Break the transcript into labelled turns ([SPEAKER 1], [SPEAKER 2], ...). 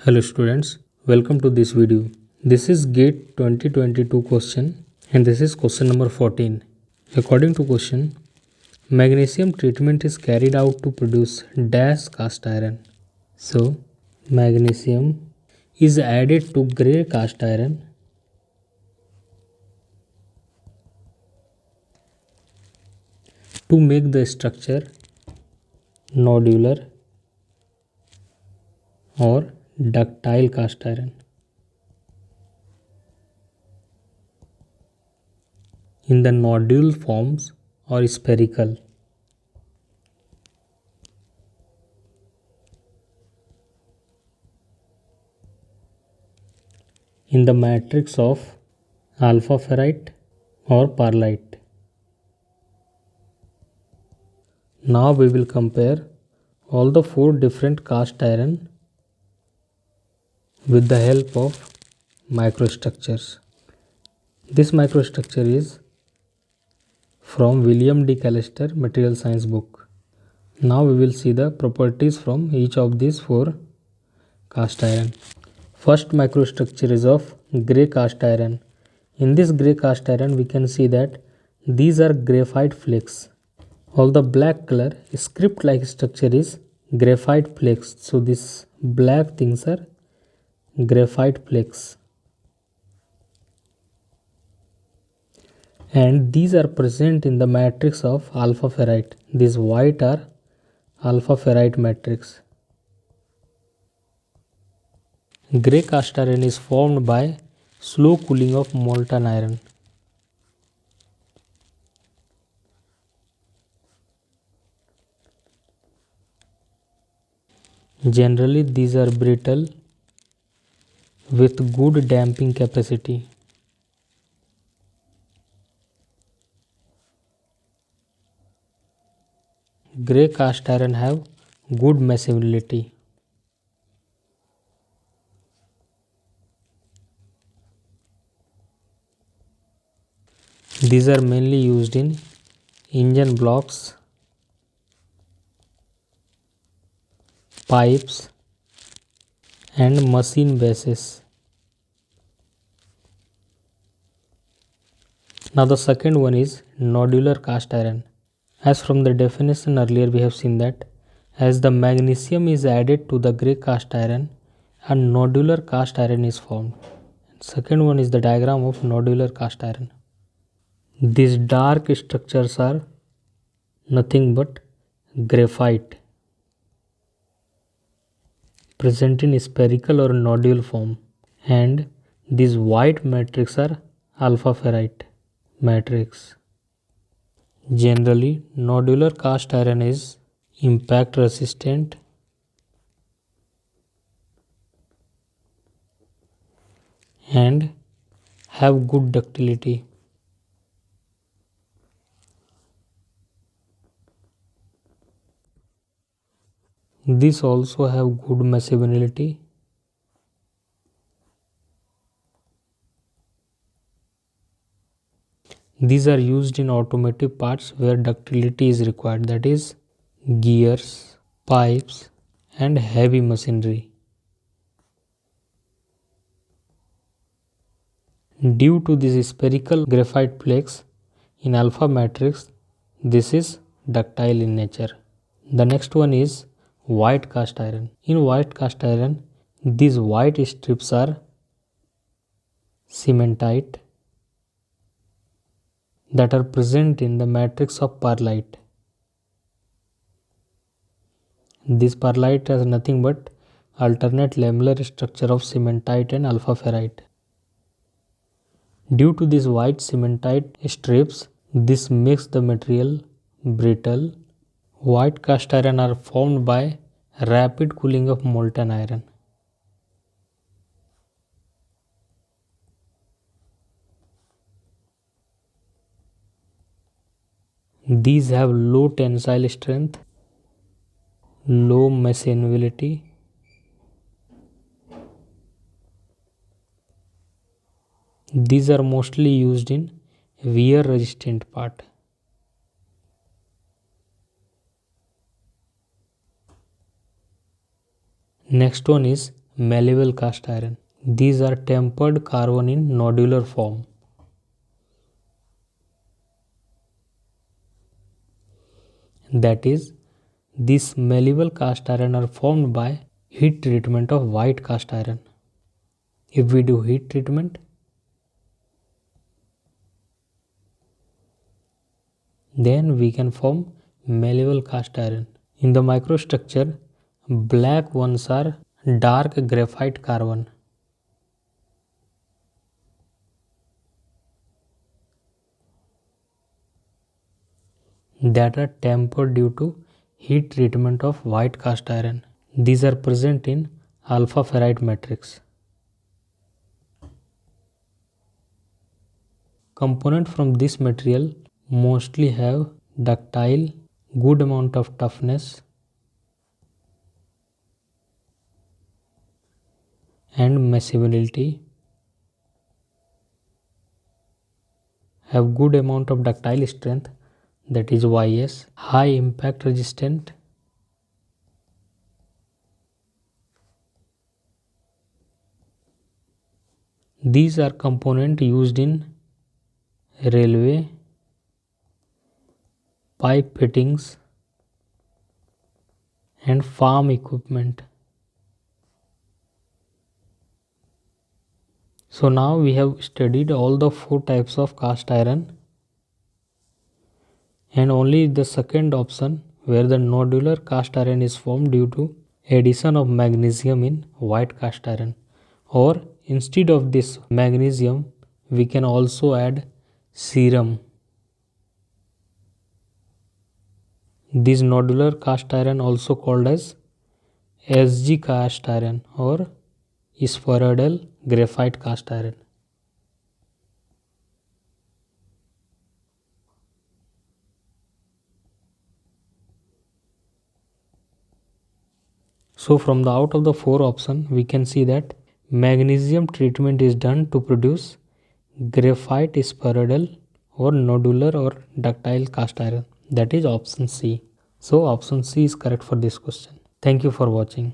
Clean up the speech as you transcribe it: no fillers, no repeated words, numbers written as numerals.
[SPEAKER 1] Hello students, welcome to this video. This is GATE 2022 question and this is question number 14. According to question, magnesium treatment is carried out to produce dash cast iron. So, magnesium is added to grey cast iron to make the structure nodular or ductile cast iron. In the nodule forms or spherical. In the matrix of alpha ferrite or perlite. Now we will compare all the four different cast iron with the help of microstructures. This microstructure is from William D. Callister Material Science book. Now we will see the properties from each of these four cast iron. First microstructure is of grey cast iron. In this grey cast iron we can see that these are graphite flakes. All the black color script like structure is graphite flakes. So these black things are graphite flakes. And these are present in the matrix of alpha ferrite. These white are alpha ferrite matrix. Grey cast iron is formed by slow cooling of molten iron. Generally these are brittle with good damping capacity. Grey cast iron have good meshability. These are mainly used in engine blocks, pipes and machine bases. Now the second one is nodular cast iron. As from the definition earlier we have seen that as the magnesium is added to the grey cast iron, a nodular cast iron is formed. Second one is the diagram of nodular cast iron. These dark structures are nothing but graphite present in spherical or nodule form, and these white matrix are alpha ferrite matrix. Generally, nodular cast iron is impact resistant and have good ductility. These also have good meshability. These are used in automotive parts where ductility is required, that is gears, pipes and heavy machinery. Due to these spherical graphite flakes in alpha matrix, this is ductile in nature. The next one is white cast iron. In white cast iron, these white strips are cementite that are present in the matrix of perlite. This perlite has nothing but alternate lamellar structure of cementite and alpha ferrite. Due to these white cementite strips, this makes the material brittle. White cast iron are formed by rapid cooling of molten iron. These have low tensile strength, low machinability, these are mostly used in wear resistant part. Next one is malleable cast iron. These are tempered carbon in nodular form. That is, these malleable cast iron are formed by heat treatment of white cast iron. If we do heat treatment, then we can form malleable cast iron. In the microstructure, black ones are dark graphite carbon. That are tempered due to heat treatment of white cast iron. These are present in alpha ferrite matrix. Components from this material mostly have ductile, good amount of toughness and miscibility, have good amount of ductile strength, that is YS, high impact resistant, these are components used in railway, pipe fittings and farm equipment. So now we have studied all the 4 types of cast iron, and only the second option where the nodular cast iron is formed due to addition of magnesium in white cast iron, or instead of this magnesium we can also add serum. This nodular cast iron also called as SG cast iron or spheroidal graphite cast iron. So from the out of the 4 option we can see that magnesium treatment is done to produce graphite spheroidal or nodular or ductile cast iron, that is option C. So option C is correct for this question. Thank you for watching.